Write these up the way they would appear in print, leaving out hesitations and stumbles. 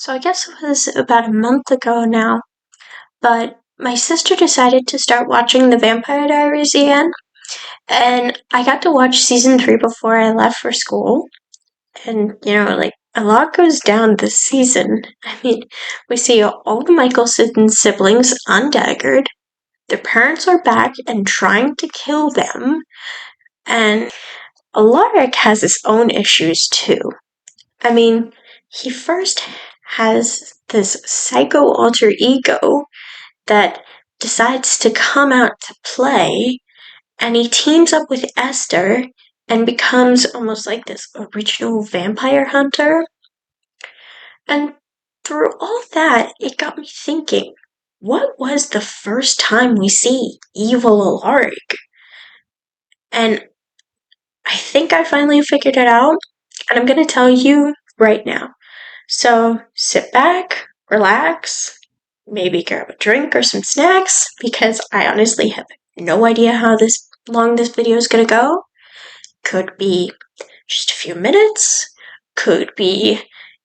So I guess it was about a month ago now, but my sister decided to start watching the Vampire Diaries again, and I got to watch season 3 before I left for school. And, a lot goes down this season. I mean, we see all the Michelson siblings undaggered, their parents are back and trying to kill them, and Alaric has his own issues too. I mean, he first has this psycho alter ego that decides to come out to play, and he teams up with Esther and becomes almost like this original vampire hunter. And through all that, it got me thinking, what was the first time we see evil Alaric? And I think I finally figured it out, and I'm going to tell you right now. So sit back, relax, maybe grab a drink or some snacks, because I honestly have no idea how long this video is going to go. Could be just a few minutes, could be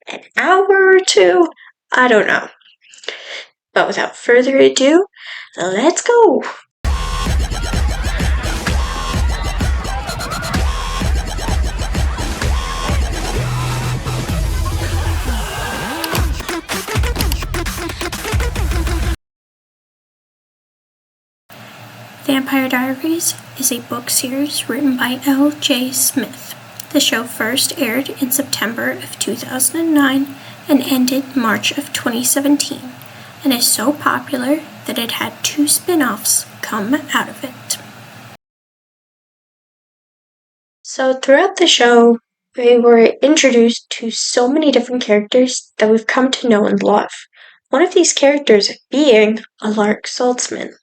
an hour or two, I don't know. But without further ado, let's go! Vampire Diaries is a book series written by L.J. Smith. The show first aired in September of 2009 and ended March of 2017, and is so popular that it had 2 spin-offs come out of it. So throughout the show, we were introduced to so many different characters that we've come to know and love. One of these characters being Alaric Saltzman.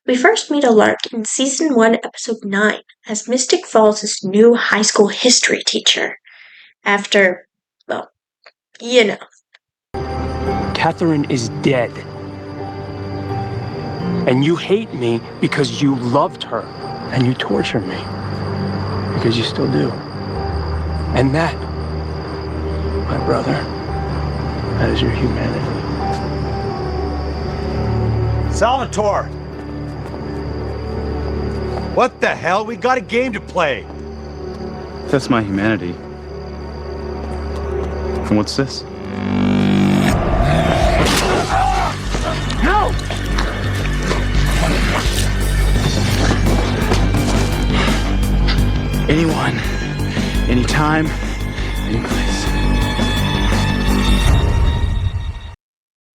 We first meet Alaric in Season 1, Episode 9, as Mystic Falls' new high school history teacher. After, well, you know. Catherine is dead. And you hate me because you loved her. And you torture me because you still do. And that, my brother, that is your humanity. Salvatore! What the hell? We got a game to play. That's my humanity. And what's this? No! Anyone, anytime, anyplace.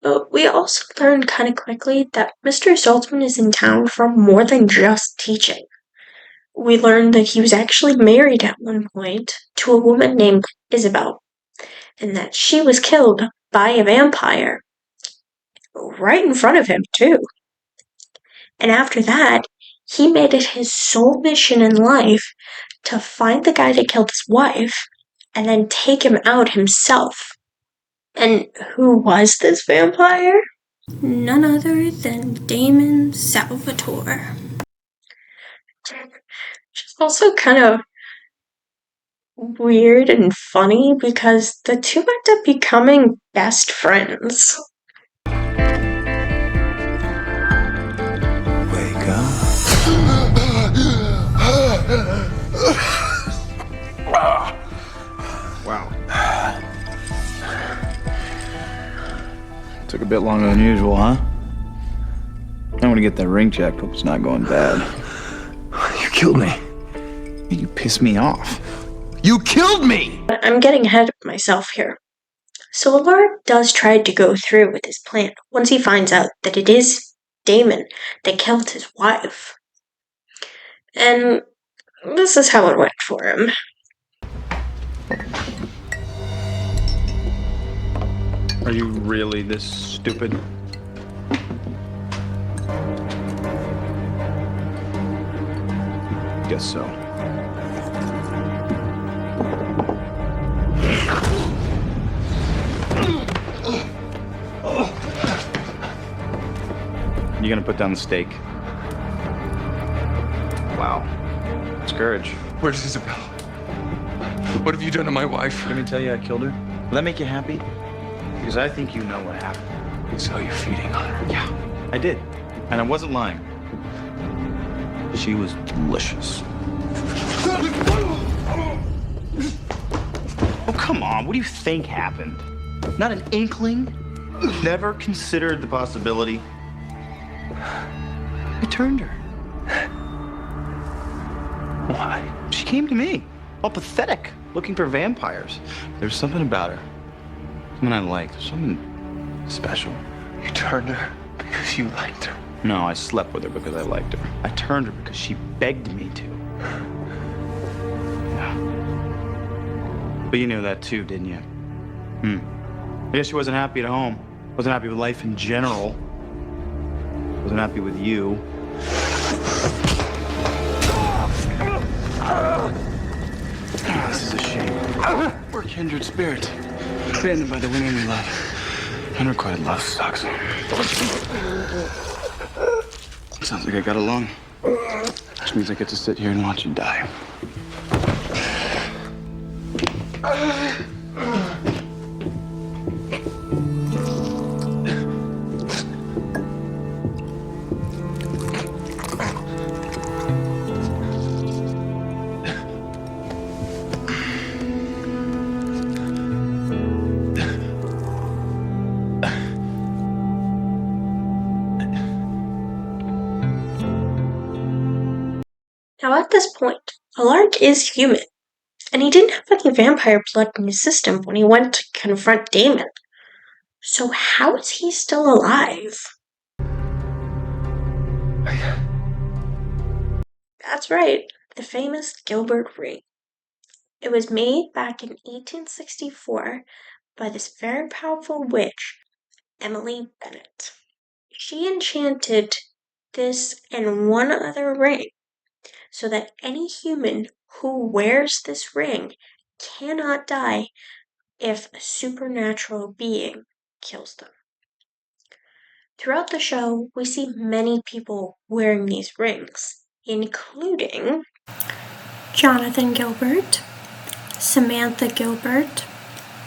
But we also learned kind of quickly that Mr. Saltzman is in town for more than just teaching. We learned that he was actually married at one point to a woman named Isabel, and that she was killed by a vampire. Right in front of him, too. And after that, he made it his sole mission in life to find the guy that killed his wife, and then take him out himself. And who was this vampire? None other than Damon Salvatore. Which is also kind of weird and funny because the two end up becoming best friends. Wake up. Wow. Took a bit longer than usual, huh? I'm gonna get that ring checked. Hope it's not going bad. You killed me. You pissed me off. You killed me! But I'm getting ahead of myself here. So Alaric does try to go through with his plan once he finds out that it is Damon that killed his wife. And this is how it went for him. Are you really this stupid? Guess so. You gonna put down the stake? Wow. It's courage. Where's Isabel? What have you done to my wife? Let me tell you I killed her. Will that make you happy? Because I think you know what happened. So you're feeding on her. Yeah, I did. And I wasn't lying. She was delicious. Oh, come on. What do you think happened? Not an inkling? Never considered the possibility? I turned her. Why? She came to me, all pathetic, looking for vampires. There's something about her. Something I liked. Something special. You turned her because you liked her. No, I slept with her because I liked her. I turned her because she begged me to. Yeah. But you knew that too, didn't you? I guess she wasn't happy at home. Wasn't happy with life in general. Wasn't happy with you. This is a shame. We're kindred spirits. Abandoned by the women we love. Unrequited love sucks. Sounds like I got along. Which means I get to sit here and watch you die. Now at this point, Alaric is human, and he didn't have any vampire blood in his system when he went to confront Damon. So how is he still alive? That's right, the famous Gilbert Ring. It was made back in 1864 by this very powerful witch, Emily Bennett. She enchanted this and one other ring so that any human who wears this ring cannot die if a supernatural being kills them. Throughout the show, we see many people wearing these rings, including Jonathan Gilbert, Samantha Gilbert,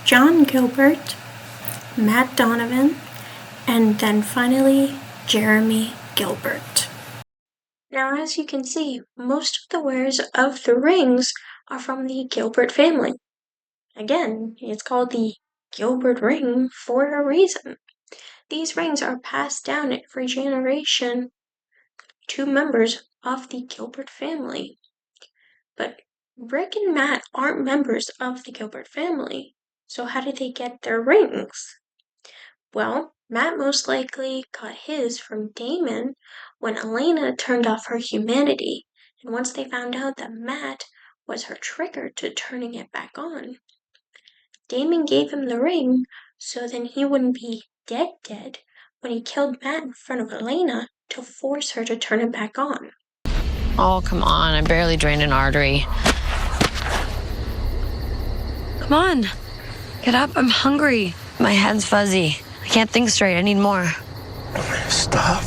John Gilbert, Matt Donovan, and then finally Jeremy Gilbert. Now, as you can see, most of the wearers of the rings are from the Gilbert family. Again, it's called the Gilbert Ring for a reason. These rings are passed down every generation to members of the Gilbert family. But Rick and Matt aren't members of the Gilbert family, so how did they get their rings? Well, Matt most likely got his from Damon when Elena turned off her humanity, and once they found out that Matt was her trigger to turning it back on, Damon gave him the ring so then he wouldn't be dead when he killed Matt in front of Elena to force her to turn it back on. Oh, come on. I barely drained an artery. Come on. Get up. I'm hungry. My head's fuzzy. I can't think straight. I need more. Stop.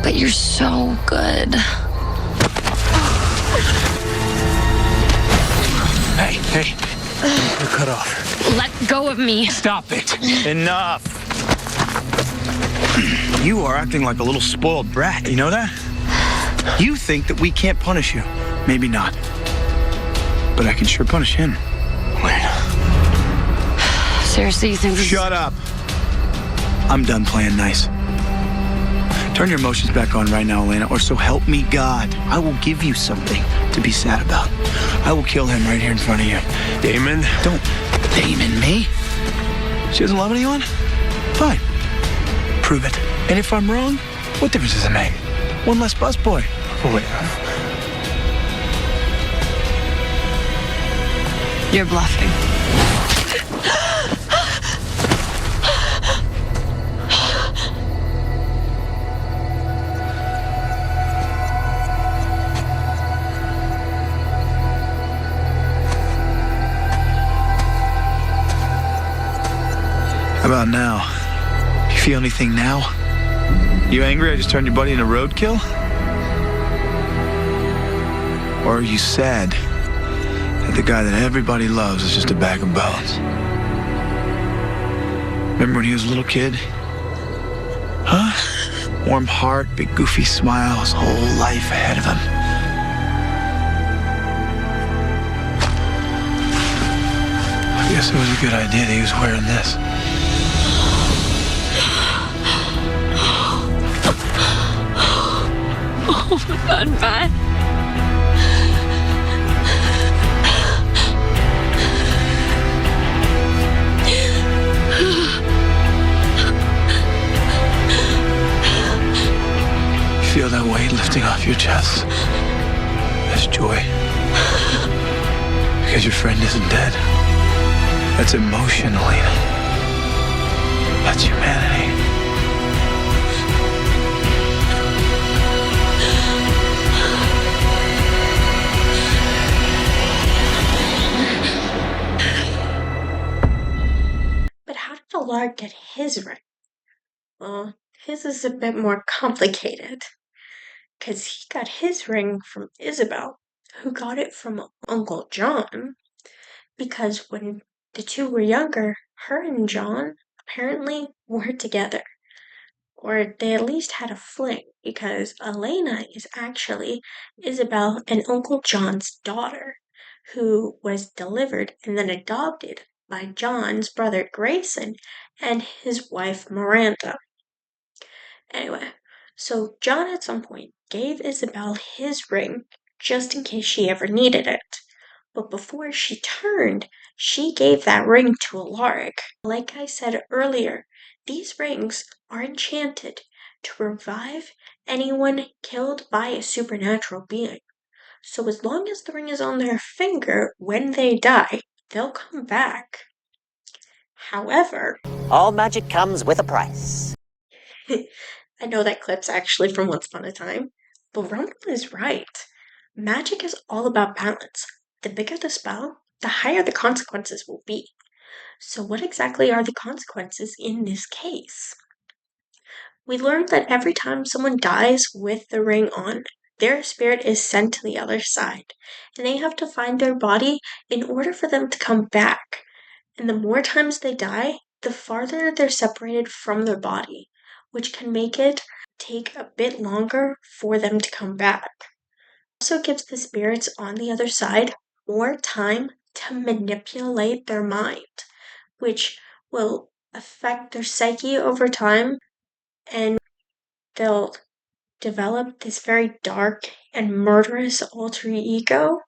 But you're so good. Hey. You're cut off. Let go of me. Stop it. Enough. You are acting like a little spoiled brat, you know that? You think that we can't punish you. Maybe not. But I can sure punish him. Elena. Seriously, you think this Shut up. I'm done playing nice. Turn your emotions back on right now, Elena, or so help me God. I will give you something to be sad about. I will kill him right here in front of you. Damon? Don't Damon me. She doesn't love anyone? Fine. Prove it. And if I'm wrong, what difference does it make? One less busboy. Oh, wait. You're bluffing. How about now? You feel anything now? You angry I just turned your buddy into roadkill? Or are you sad that the guy that everybody loves is just a bag of bones. Remember when he was a little kid? Huh? Warm heart, big goofy smile, his whole life ahead of him. I guess it was a good idea that he was wearing this. Oh my God, Matt. Feel that weight lifting off your chest. That's joy. Because your friend isn't dead. That's emotion, Elena. That's humanity. But how did Allard get his ring? Well, his is a bit more complicated. Because he got his ring from Isabel, who got it from Uncle John. Because when the two were younger, her and John apparently were together. Or they at least had a fling, because Elena is actually Isabel and Uncle John's daughter, who was delivered and then adopted by John's brother Grayson and his wife Miranda. Anyway, so John at some point gave Isabel his ring just in case she ever needed it. But before she turned, she gave that ring to Alaric. Like I said earlier, these rings are enchanted to revive anyone killed by a supernatural being. So as long as the ring is on their finger when they die, they'll come back. However, all magic comes with a price. I know that clip's actually from Once Upon a Time, but Rumble is right. Magic is all about balance. The bigger the spell, the higher the consequences will be. So what exactly are the consequences in this case? We learned that every time someone dies with the ring on, their spirit is sent to the other side, and they have to find their body in order for them to come back. And the more times they die, the farther they're separated from their body, which can make it take a bit longer for them to come back. It also gives the spirits on the other side more time to manipulate their mind, which will affect their psyche over time, and they'll develop this very dark and murderous alter ego,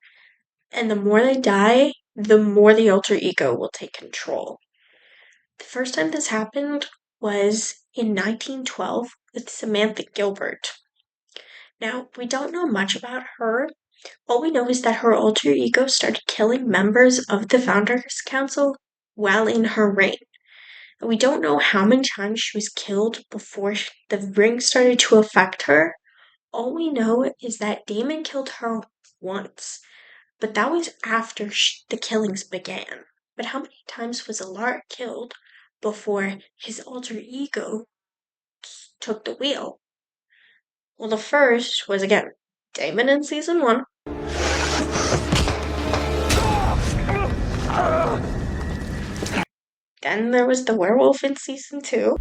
and the more they die, the more the alter ego will take control. The first time this happened was in 1912 with Samantha Gilbert. Now, we don't know much about her. All we know is that her alter ego started killing members of the Founders Council while in her reign. We don't know how many times she was killed before the ring started to affect her. All we know is that Damon killed her once, but that was after the killings began. But how many times was Alaric killed before his alter ego took the wheel? Well, the first was, again, Damon in season 1. Then there was the werewolf in season 2.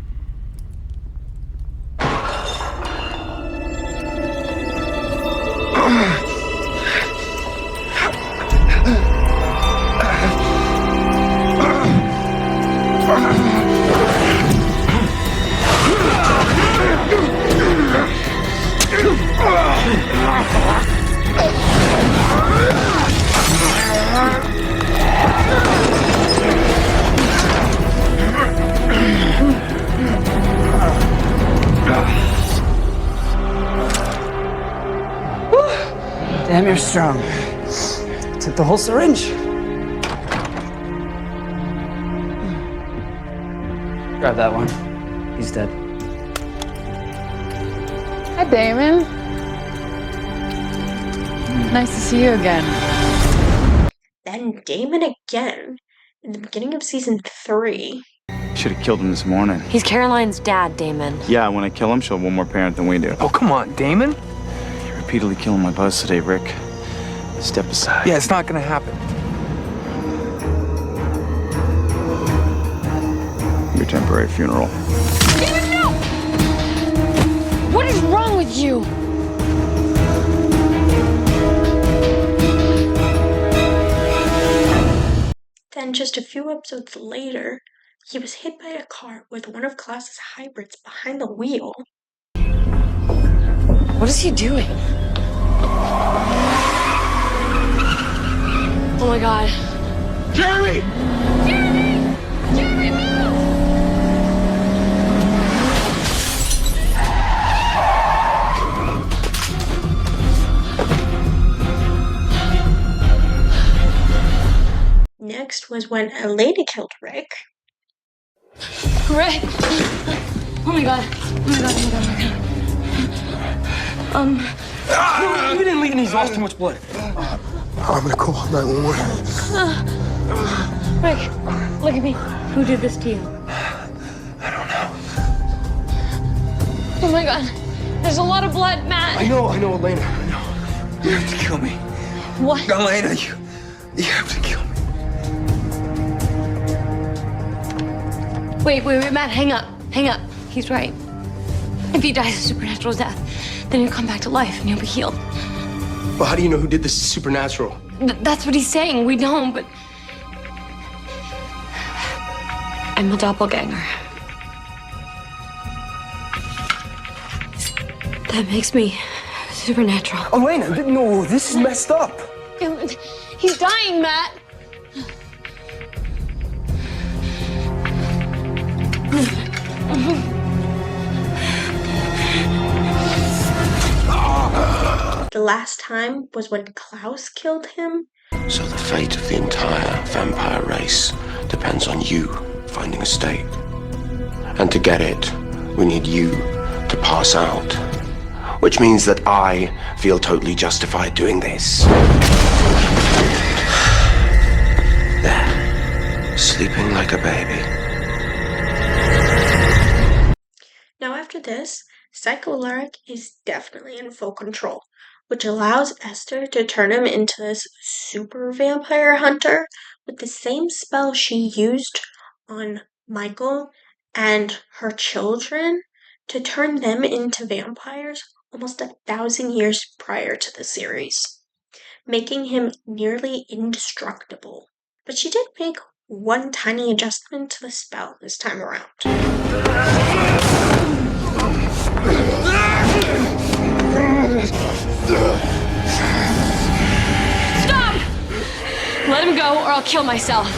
Damn, you're strong. Took the whole syringe. Grab that one. He's dead. Hi, Damon. Nice to see you again. Then Damon again in the beginning of season 3. Should have killed him this morning. He's Caroline's dad, Damon. Yeah, when I kill him, she'll have one more parent than we do. Oh, come on, Damon. You're repeatedly killing my buzz today, Rick. Step aside. Yeah, it's not gonna happen. temporary funeral. David, no! What is wrong with you? Then, just a few episodes later, he was hit by a car with one of Klaus's hybrids behind the wheel. What is he doing? Oh my god. Jeremy! Jeremy! Jeremy, move! Next was when Elena killed Rick. Rick! Oh my god. Oh my god, oh my god, oh my god. You didn't leave and he's lost too much blood. I'm gonna call 911. Rick, look at me. Who did this to you? I don't know. Oh my god. There's a lot of blood, Matt. I know, Elena. I know. You have to kill me. What? Elena, you have to kill me. Wait, Matt, hang up. Hang up. He's right. If he dies a supernatural death, then he'll come back to life and he'll be healed. Well, how do you know who did this is supernatural? That's what he's saying. We don't, but... I'm a doppelganger. That makes me supernatural. Elena, no, this is messed up. He's dying, Matt. The last time was when Klaus killed him. So the fate of the entire vampire race depends on you finding a stake. And to get it, we need you to pass out. Which means that I feel totally justified doing this. There, sleeping like a baby. Now after this, Psycho Lark is definitely in full control, which allows Esther to turn him into this super vampire hunter with the same spell she used on Michael and her children to turn them into vampires almost 1,000 years prior to the series, making him nearly indestructible. But she did make one tiny adjustment to the spell this time around. Stop! Let him go or I'll kill myself.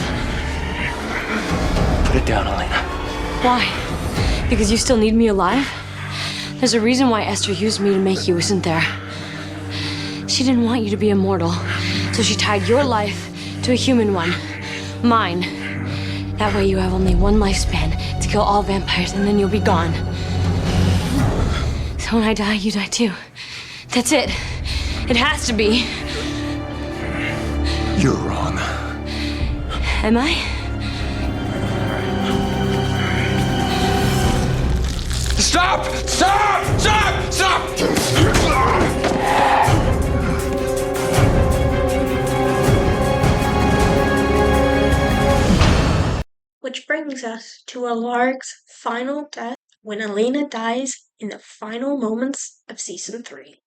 Put it down, Elena. Why? Because you still need me alive? There's a reason why Esther used me to make you, isn't there? She didn't want you to be immortal, so she tied your life to a human one. Mine. That way you have only one lifespan to kill all vampires and then you'll be gone. So when I die, you die too. That's it. It has to be. You're wrong. Am I? Stop! Stop! Stop! Stop! Which brings us to Alaric's final death when Elena dies in the final moments of Season 3.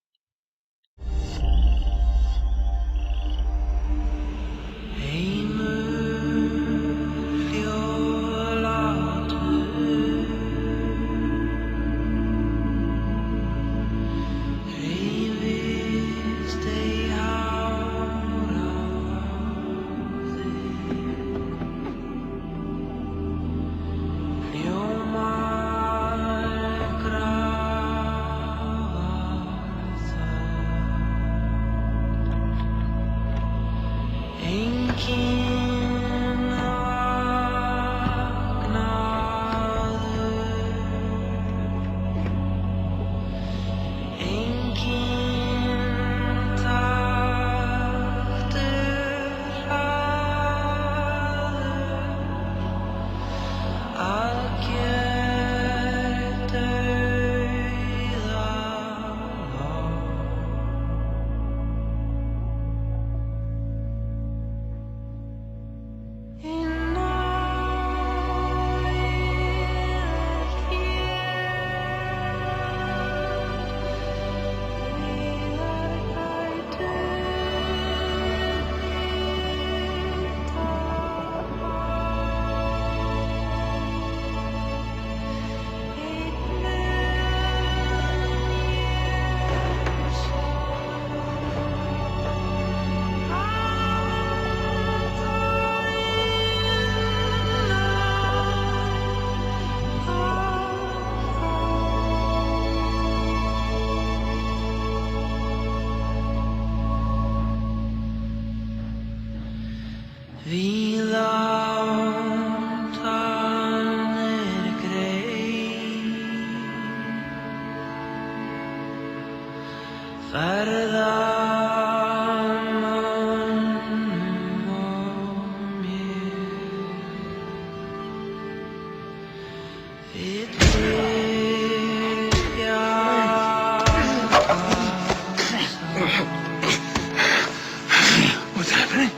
What's happening?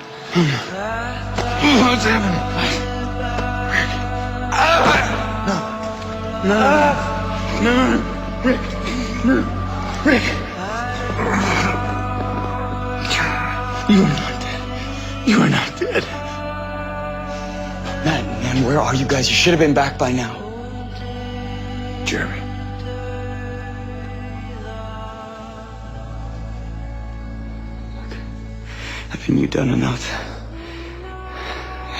What's happening? No. Rick. No. Rick. You are not dead. You are not dead. Man, where are you guys? You should have been back by now. Jeremy. Haven't you done enough?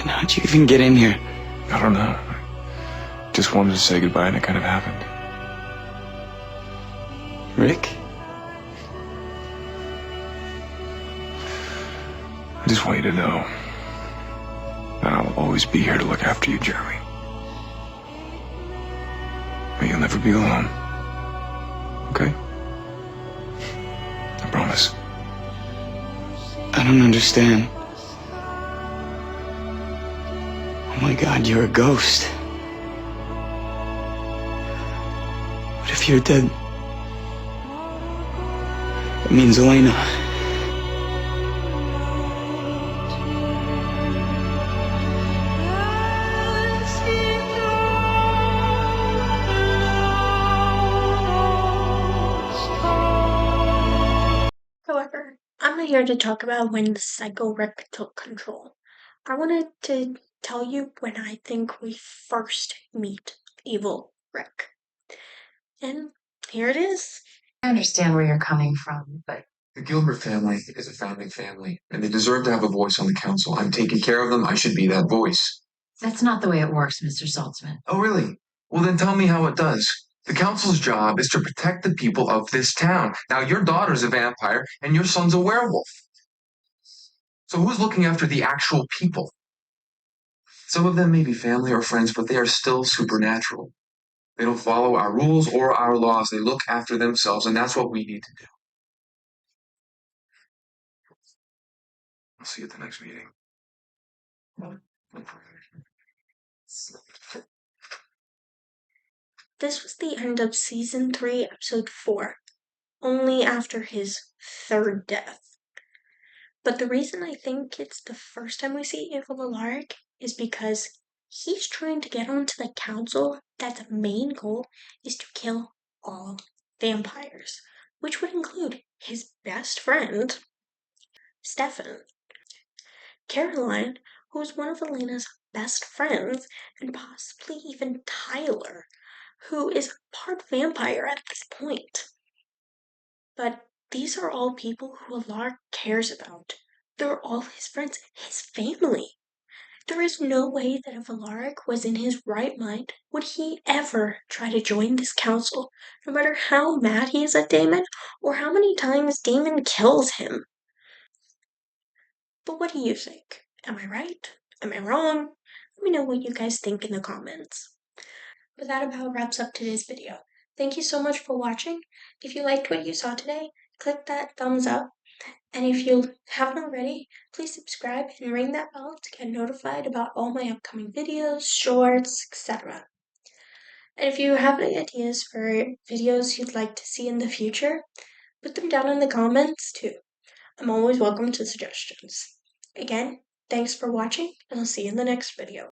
And how'd you even get in here? I don't know. I just wanted to say goodbye and it kind of happened. Rick? I just want you to know that I'll always be here to look after you, Jeremy. But you'll never be alone. Okay? I promise. I don't understand. Oh my God, you're a ghost. What if you're dead? It means Elena. However, I'm not here to talk about when the psycho Rick took control. I wanted to tell you when I think we first meet evil Rick. And here it is. I understand where you're coming from, but The Gilbert family is a founding family, and they deserve to have a voice on the council. I'm taking care of them. I should be that voice. that's not the way it works, Mr. Saltzman. Oh, really? Well, then tell me how it does. The council's job is to protect the people of this town. Now, your daughter's a vampire, and your son's a werewolf. So who's looking after the actual people? Some of them may be family or friends, but they are still supernatural. They don't follow our rules or our laws. They look after themselves, and that's what we need to do. I'll see you at the next meeting. This was the end of Season 3, Episode 4, only after his third death. But the reason I think it's the first time we see Evil Alaric is because he's trying to get onto the council that the main goal is to kill all vampires, which would include his best friend, Stefan, Caroline, who is one of Elena's best friends, and possibly even Tyler, who is part vampire at this point. But these are all people who Alaric cares about. They're all his friends, his family. There is no way that if Alaric was in his right mind, would he ever try to join this council, no matter how mad he is at Damon, or how many times Damon kills him. But what do you think? Am I right? Am I wrong? Let me know what you guys think in the comments. But that about wraps up today's video. Thank you so much for watching. If you liked what you saw today, click that thumbs up. And if you haven't already, please subscribe and ring that bell to get notified about all my upcoming videos, shorts, etc. And if you have any ideas for videos you'd like to see in the future, put them down in the comments too. I'm always welcome to suggestions. Again, thanks for watching, and I'll see you in the next video.